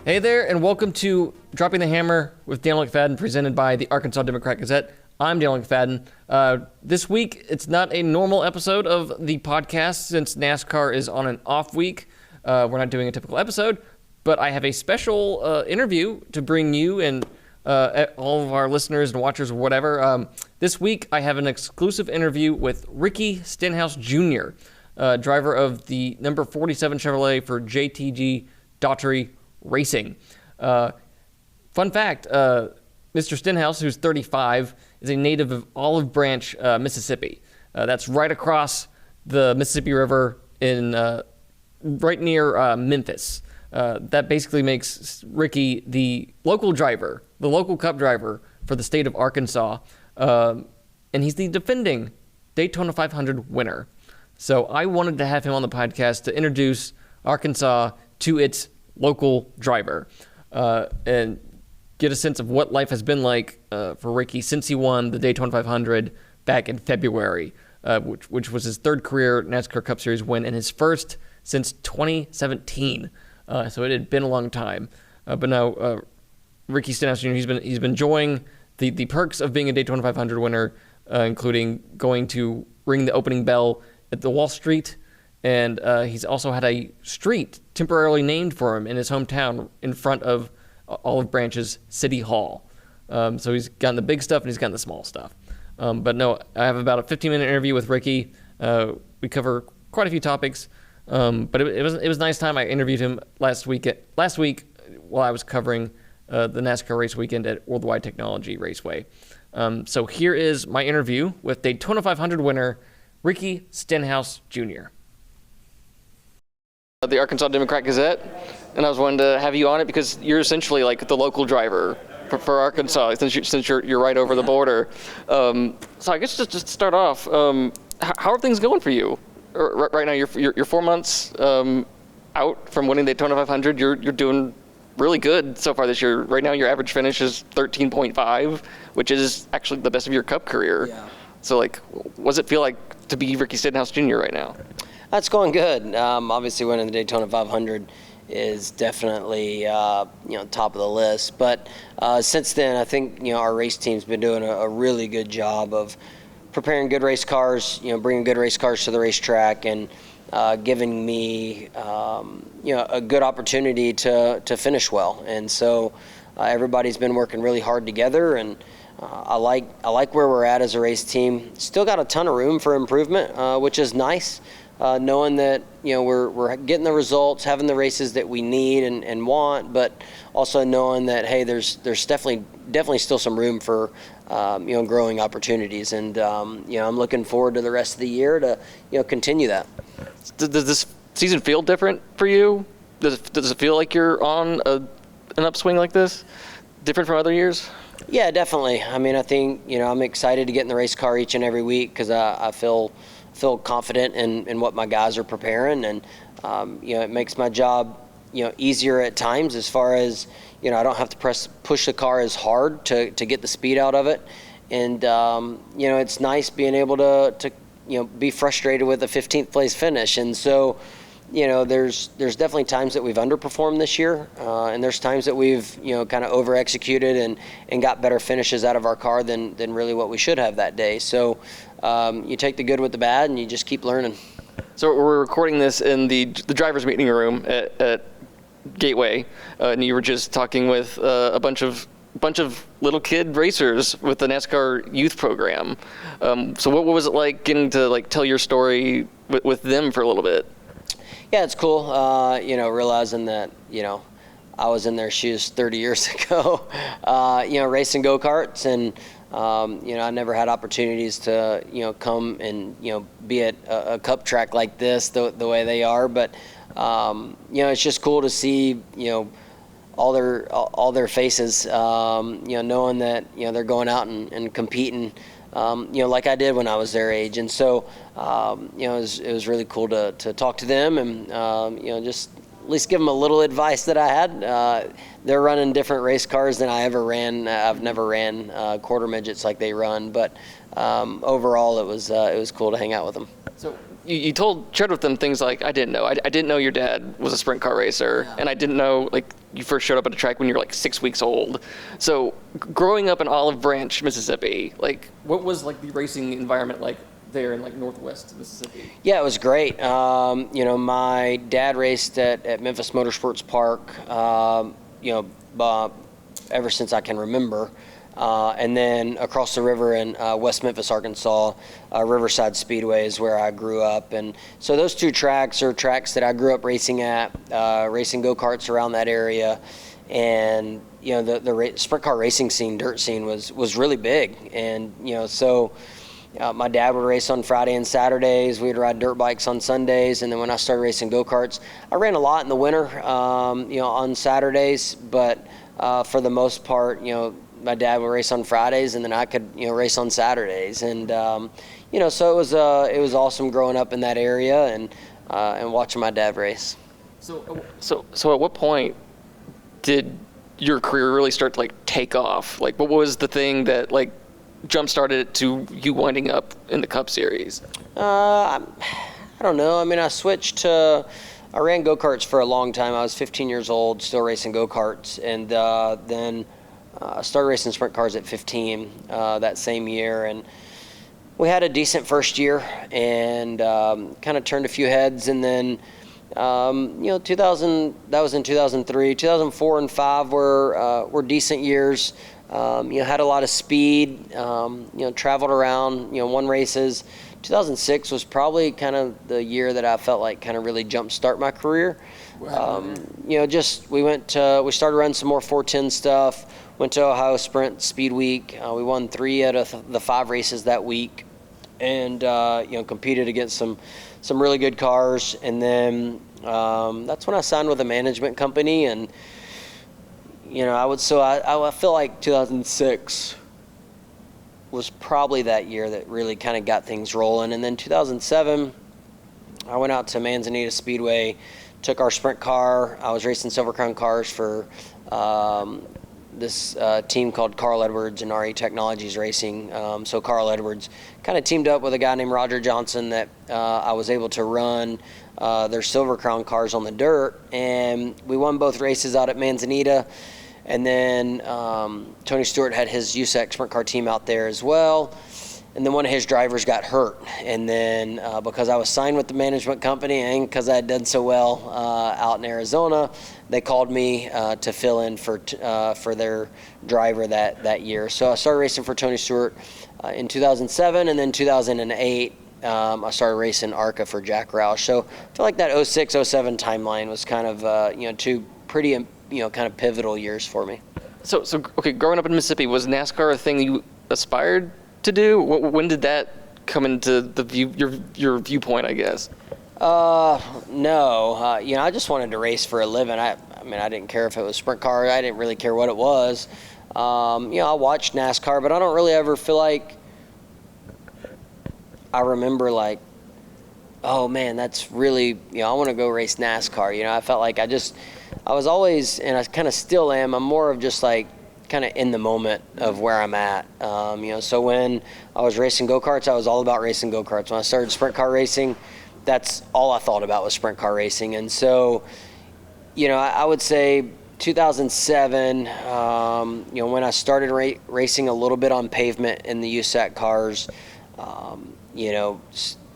Hey there, and welcome to Dropping the Hammer with Daniel McFadin, presented by the Arkansas Democrat-Gazette. I'm Daniel McFadin. This week, it's not a normal episode of the podcast since NASCAR is on an off week. We're not doing a typical episode, but I have a special interview to bring you and all of our listeners and watchers or whatever. This week, I have an exclusive interview with Ricky Stenhouse Jr., driver of the number 47 Chevrolet for JTG Daugherty Racing. Fun fact, Mr. Stenhouse, who's 35, is a native of Olive Branch, Mississippi. That's right across the Mississippi River in right near Memphis. That basically makes Ricky the local driver, the local cup driver for the state of Arkansas, and he's the defending Daytona 500 winner. So I wanted to have him on the podcast to introduce Arkansas to its local driver and get a sense of what life has been like for Ricky since he won the Daytona 500 back in February, which was his third career NASCAR Cup Series win and his first since 2017. So it had been a long time. But now Ricky Stenhouse Jr., he's been enjoying the perks of being a Daytona 500 winner, including going to ring the opening bell at the Wall Street. And he's also had a street temporarily named for him in his hometown in front of Olive Branch's City Hall. So he's gotten the big stuff and he's gotten the small stuff. But no, I have about a 15-minute interview with Ricky. We cover quite a few topics. But it was a nice time. I interviewed him last week while I was covering the NASCAR race weekend at Worldwide Technology Raceway. So here is my interview with Daytona 500 winner Ricky Stenhouse Jr. The Arkansas Democrat-Gazette, and I was wanting to have you on it because you're essentially like the local driver for Arkansas since you're right over the border. So I guess just to start off, how are things going for you right now? You're 4 months out from winning the Daytona 500. You're doing really good so far this year. Right now, your average finish is 13.5, which is actually the best of your Cup career. Yeah. So like, what does it feel like to be Ricky Stenhouse Jr. right now? That's going good. Obviously, winning the Daytona 500 is definitely top of the list. But since then, I think our race team's been doing a really good job of preparing good race cars. Bringing good race cars to the racetrack and giving me a good opportunity to finish well. And so everybody's been working really hard together, and I like where we're at as a race team. Still got a ton of room for improvement, which is nice. Knowing that we're getting the results, having the races that we need and want, but also knowing that hey, there's definitely still some room for growing opportunities, and I'm looking forward to the rest of the year to continue that. Does this season feel different for you? Does it feel like you're on an upswing like this, different from other years? Yeah, definitely. I mean, I think I'm excited to get in the race car each and every week because I feel confident in what my guys are preparing, and it makes my job easier at times as far as I don't have to push the car as hard to get the speed out of it, and it's nice being able to be frustrated with a 15th place finish. And so there's definitely times that we've underperformed this year, and there's times that we've kind of over executed and got better finishes out of our car than really what we should have that day. So you take the good with the bad and you just keep learning. So we're recording this in the driver's meeting room at Gateway, and you were just talking with a bunch of little kid racers with the NASCAR youth program. So what was it like getting to tell your story with them for a little bit? Yeah, it's cool. Realizing that I was in their shoes 30 years ago. Racing go-karts, and I never had opportunities to come and be at a cup track like this the way they are. But it's just cool to see all their faces. Knowing that they're going out and competing. Like I did when I was their age. And so, it was really cool to talk to them and, just at least give them a little advice that I had. They're running different race cars than I ever ran. I've never ran quarter midgets like they run, but overall it was cool to hang out with them. So you shared with them things like, I didn't know. I didn't know your dad was a sprint car racer, and I didn't know, like, you first showed up at a track when you were like 6 weeks old. So growing up in Olive Branch, Mississippi, like, what was like the racing environment like there in like Northwest Mississippi? Yeah, it was great. My dad raced at Memphis Motorsports Park, ever since I can remember. And then across the river in West Memphis, Arkansas, Riverside Speedway is where I grew up. And so those two tracks are tracks that I grew up racing at, racing go-karts around that area. And, the sprint car racing scene, dirt scene was really big. And, my dad would race on Friday and Saturdays. We'd ride dirt bikes on Sundays. And then when I started racing go-karts, I ran a lot in the winter, on Saturdays. But for the most part, my dad would race on Fridays, and then I could, race on Saturdays. And, so it was awesome growing up in that area and watching my dad race. So at what point did your career really start to, like, take off? Like, what was the thing that, like, jump-started it to you winding up in the Cup Series? I don't know. I mean, I ran go-karts for a long time. I was 15 years old, still racing go-karts. And then I started racing sprint cars at 15 that same year, and we had a decent first year and kind of turned a few heads. And then, 2000, that was in 2003, 2004 and 2005 were decent years. Had a lot of speed, traveled around, won races. 2006 was probably kind of the year that I felt like kind of really jumpstart my career. Wow. We started running some more 410 stuff. Went to Ohio Sprint Speed Week. We won 3 out of the 5 races that week, and competed against some really good cars. And then that's when I signed with a management company, and I feel like 2006 was probably that year that really kind of got things rolling. And then 2007, I went out to Manzanita Speedway, took our sprint car. I was racing Silver Crown cars for this team called Carl Edwards and RE Technologies Racing. So Carl Edwards kind of teamed up with a guy named Roger Johnson that I was able to run their Silver Crown cars on the dirt. And we won both races out at Manzanita. And then Tony Stewart had his USAC sprint car team out there as well. And then one of his drivers got hurt. And then because I was signed with the management company and because I had done so well out in Arizona, they called me to fill in for their driver that year. So I started racing for Tony Stewart in 2007, and then 2008 I started racing ARCA for Jack Raoux. So I feel like that 06, 07 timeline was kind of two pretty kind of pivotal years for me. So okay, growing up in Mississippi, was NASCAR a thing you aspired to do? When did that come into the your viewpoint, I guess? No. I just wanted to race for a living. I mean, I didn't care if it was sprint car. I didn't really care what it was. I watched NASCAR, but I don't really ever feel like I remember like, oh man, that's really, I want to go race NASCAR. I felt like I was always, and I kind of still am, I'm more of just like kind of in the moment of where I'm at. So when I was racing go-karts, I was all about racing go-karts. When I started sprint car racing, that's all I thought about was sprint car racing. And so, I would say 2007, when I started racing a little bit on pavement in the USAC cars,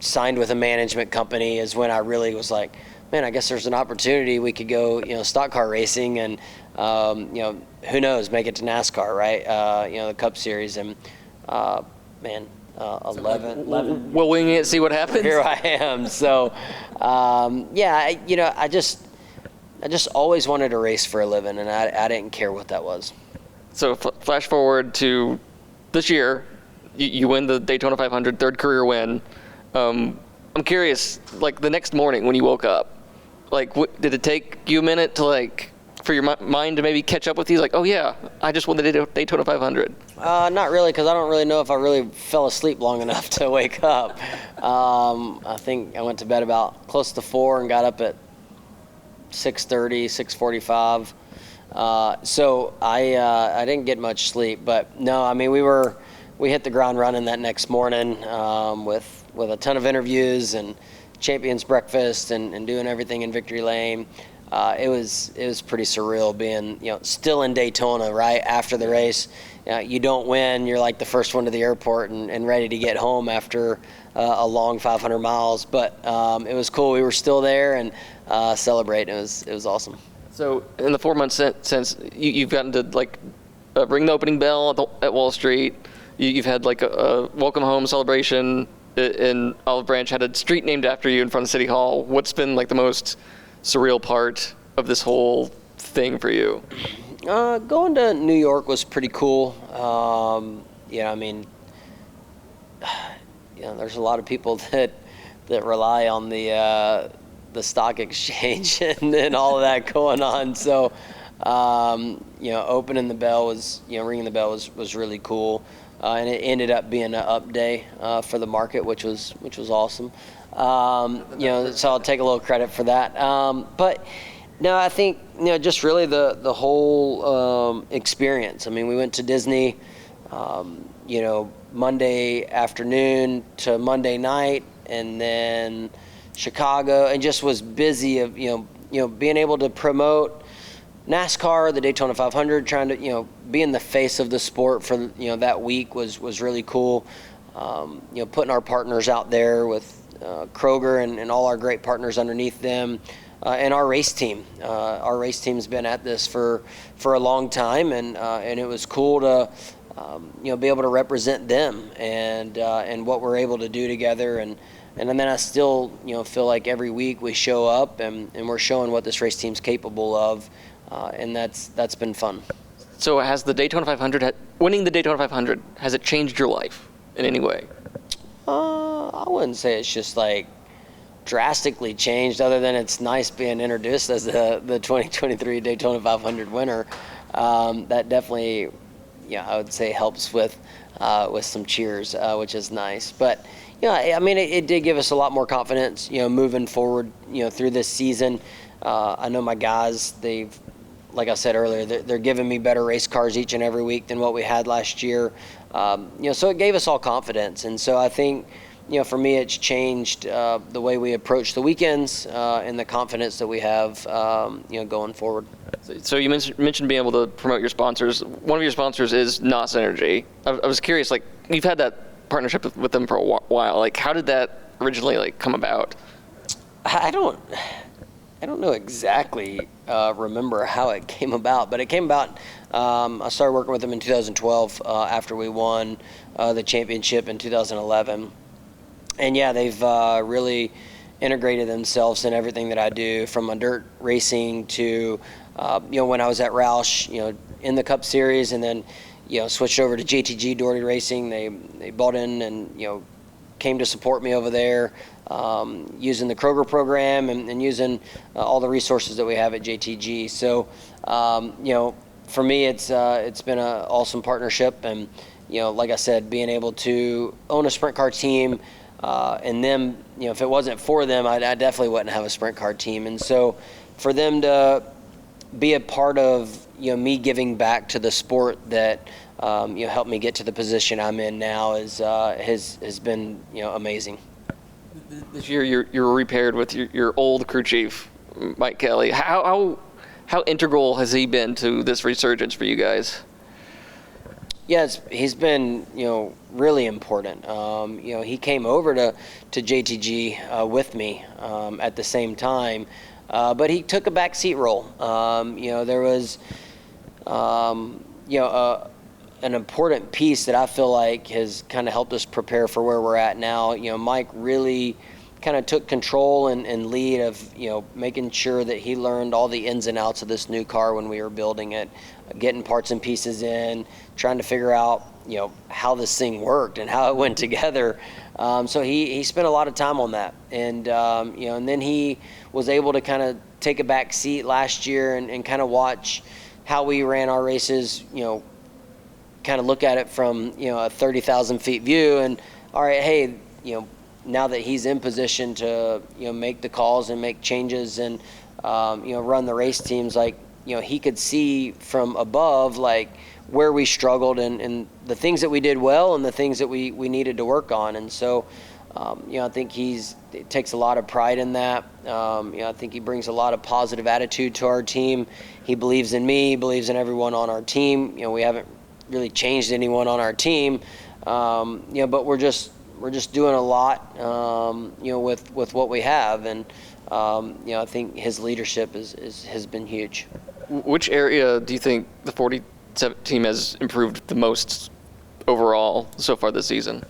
signed with a management company is when I really was like, man, I guess there's an opportunity we could go, stock car racing and, who knows, make it to NASCAR, right? The Cup Series and, 11. We'll wing it, see what happens. Here I am. So, I just always wanted to race for a living, and I didn't care what that was. So flash forward to this year, you win the Daytona 500, third career win. I'm curious, like the next morning when you woke up, like did it take you a minute to for your mind to maybe catch up with you? Like, oh yeah, I just won the Daytona 500. Not really, because I don't really know if I really fell asleep long enough to wake up. I think I went to bed about close to 4 and got up at 6:30, 6:45. So I didn't get much sleep, but no, I mean we hit the ground running that next morning with a ton of interviews and Champions Breakfast and doing everything in Victory Lane. It was pretty surreal being, still in Daytona right after the race. You don't win, you're like the first one to the airport and ready to get home after a long 500 miles. But it was cool. We were still there and celebrating. It was awesome. So in the 4 months since you've gotten to ring the opening bell at Wall Street, you've had a welcome home celebration in Olive Branch, had a street named after you in front of City Hall. What's been the most surreal part of this whole thing for you? Going to New York was pretty cool. There's a lot of people that rely on the stock exchange and all of that going on. So, opening the bell ringing the bell was really cool. And it ended up being an up day for the market, which was awesome. So I'll take a little credit for that. But no, I think just really the whole experience. I mean, we went to Disney, Monday afternoon to Monday night, and then Chicago, and just was busy of being able to promote NASCAR, the Daytona 500, trying to be in the face of the sport for that week was really cool. Putting our partners out there with Kroger and all our great partners underneath them, and our race team. Our race team's been at this for a long time, and it was cool to be able to represent them and what we're able to do together. And then I still feel like every week we show up and we're showing what this race team's capable of. And that's been fun. So has the Daytona 500, winning the Daytona 500, has it changed your life in any way? I wouldn't say it's just drastically changed, other than it's nice being introduced as the 2023 Daytona 500 winner. That definitely, I would say helps with some cheers, which is nice. But it did give us a lot more confidence, moving forward, through this season. I know my guys, like I said earlier, they're giving me better race cars each and every week than what we had last year. So it gave us all confidence. And so I think, for me, it's changed the way we approach the weekends and the confidence that we have, going forward. So you mentioned being able to promote your sponsors. One of your sponsors is NOS Energy. I was curious, you've had that partnership with them for a while. How did that originally come about? I don't know exactly remember how it came about, but it came about. I started working with them in 2012 after we won the championship in 2011, and they've really integrated themselves in everything that I do, from my dirt racing to when I was at Raoux, in the Cup Series, and then switched over to JTG Doherty Racing. They bought in and came to support me over there. Using the Kroger program and using all the resources that we have at JTG. So, for me, it's been an awesome partnership. And, like I said, being able to own a sprint car team, and them, if it wasn't for them, I definitely wouldn't have a sprint car team. And so for them to be a part of, me giving back to the sport that, helped me get to the position I'm in now has been, amazing. This year you're repaired with your old crew chief, Mike Kelly. How integral has he been to this resurgence for you guys? Yes, he's been really important. He came over to JTG with me at the same time, but he took a backseat role. There was an important piece that I feel like has kind of helped us prepare for where we're at now. Mike really kind of took control and lead of, making sure that he learned all the ins and outs of this new car when we were building it, getting parts and pieces in, trying to figure out, how this thing worked and how it went together. So he spent a lot of time on that. And, and then he was able to kind of take a back seat last year and kind of watch how we ran our races, kind of look at it from, a 30,000 feet view, and all right, hey, now that he's in position to, make the calls and make changes and, run the race teams, he could see from above, where we struggled and the things that we did well and the things that we needed to work on. And so, I think he takes a lot of pride in that. I think he brings a lot of positive attitude to our team. He believes in me, believes in everyone on our team. We haven't really changed anyone on our team, but we're just doing a lot, with what we have, and I think his leadership has been huge. Which area do you think the 47 team has improved the most overall so far this season?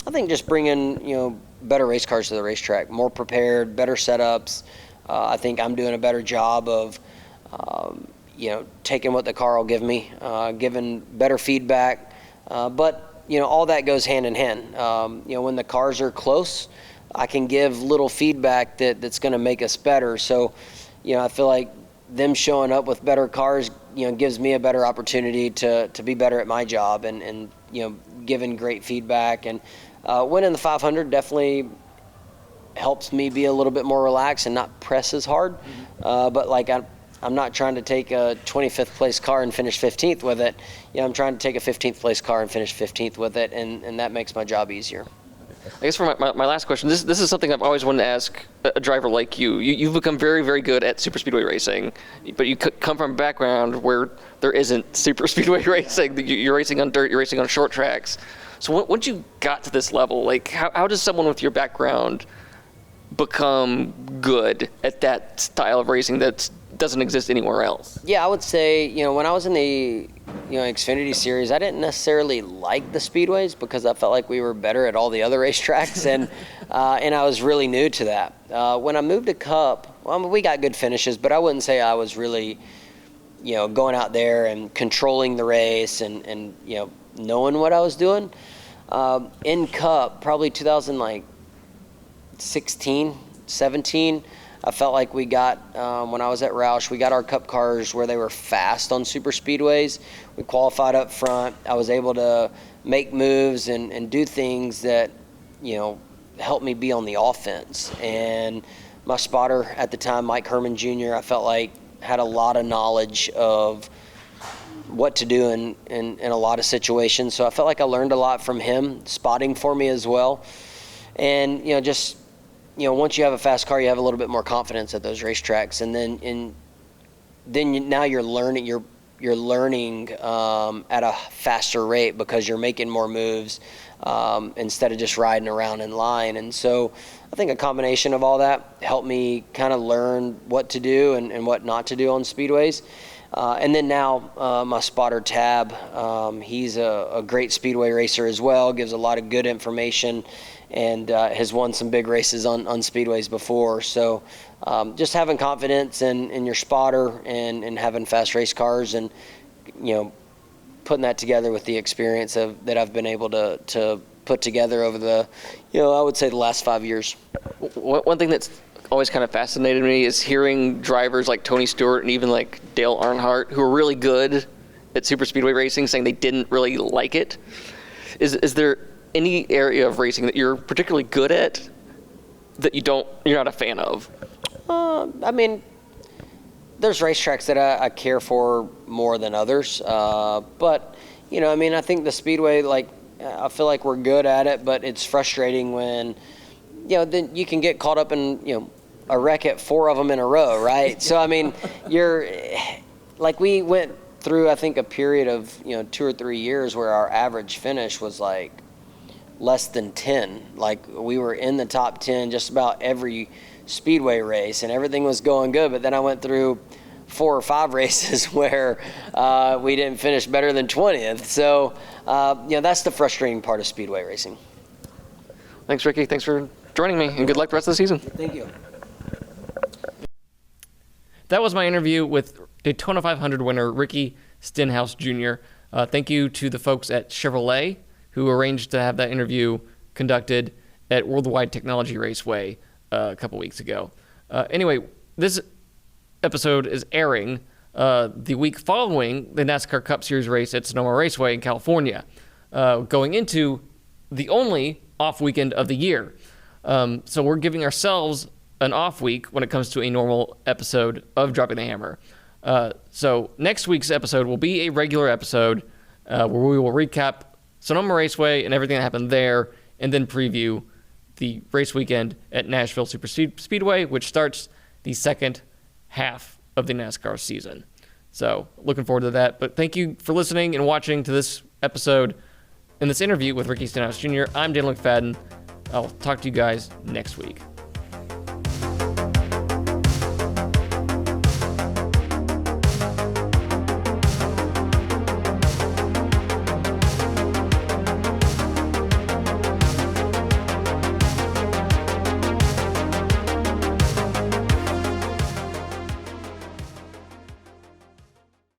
I think just bringing, better race cars to the racetrack, more prepared, better setups. I think I'm doing a better job of, taking what the car will give me, giving better feedback. But all that goes hand in hand. When the cars are close, I can give little feedback that's going to make us better. So, I feel like them showing up with better cars, gives me a better opportunity to be better at my job and giving great feedback. And winning the 500 definitely helps me be a little bit more relaxed and not press as hard. But I'm not trying to take a 25th place car and finish 15th with it. I'm trying to take a 15th place car and finish 15th with it, and that makes my job easier. I guess for my last question, this is something I've always wanted to ask a driver like you. You've become very, very good at super speedway racing, but you come from a background where there isn't super speedway racing. You're racing on dirt, you're racing on short tracks. So once you got to this level, how does someone with your background become good at that style of racing that doesn't exist anywhere else? Yeah, I would say, when I was in the Xfinity Series, I didn't necessarily like the speedways because I felt like we were better at all the other racetracks, and I was really new to that. When I moved to Cup, we got good finishes, but I wouldn't say I was really, going out there and controlling the race and knowing what I was doing. In Cup, probably 2016, 17. I felt like we got, when I was at Raoux, we got our Cup cars where they were fast on super speedways. We qualified up front. I was able to make moves and do things that, helped me be on the offense. And my spotter at the time, Mike Herman Jr., I felt like had a lot of knowledge of what to do in a lot of situations. So I felt like I learned a lot from him, spotting for me as well. And, once you have a fast car, you have a little bit more confidence at those racetracks, and now you're learning. You're learning at a faster rate because you're making more moves instead of just riding around in line. And so, I think a combination of all that helped me kind of learn what to do and what not to do on speedways. And then now my spotter Tab, he's a great speedway racer as well. Gives a lot of good information. And has won some big races on speedways before. So just having confidence in your spotter and having fast race cars and, putting that together with the experience that I've been able to put together over the, I would say the last 5 years. One thing that's always kind of fascinated me is hearing drivers like Tony Stewart and even like Dale Earnhardt, who are really good at super speedway racing, saying they didn't really like it. Is there any area of racing that you're particularly good at that you're not a fan of? There's racetracks that I care for more than others. But, I think the speedway, I feel like we're good at it, but it's frustrating when, then you can get caught up in, a wreck at 4 of them in a row, right? So, we went through, I think, a period of, 2 or 3 years where our average finish was less than 10. We were in the top 10 just about every speedway race and everything was going good, but then I went through 4 or 5 races where we didn't finish better than 20th. So that's the frustrating part of speedway racing. Thanks, Ricky. Thanks for joining me, and good luck the rest of the season. Thank you. That was my interview with Daytona 500 winner Ricky Stenhouse Jr. Thank you to the folks at Chevrolet who arranged to have that interview conducted at Worldwide Technology Raceway a couple weeks ago. Anyway, this episode is airing the week following the NASCAR Cup Series race at Sonoma Raceway in California, going into the only off weekend of the year. So we're giving ourselves an off week when it comes to a normal episode of Dropping the Hammer. So next week's episode will be a regular episode where we will recap Sonoma Raceway and everything that happened there, and then preview the race weekend at Nashville Speedway, which starts the second half of the NASCAR season. So looking forward to that. But thank you for listening and watching to this episode in this interview with Ricky Stenhouse Jr. I'm Daniel McFadin. I'll talk to you guys next week.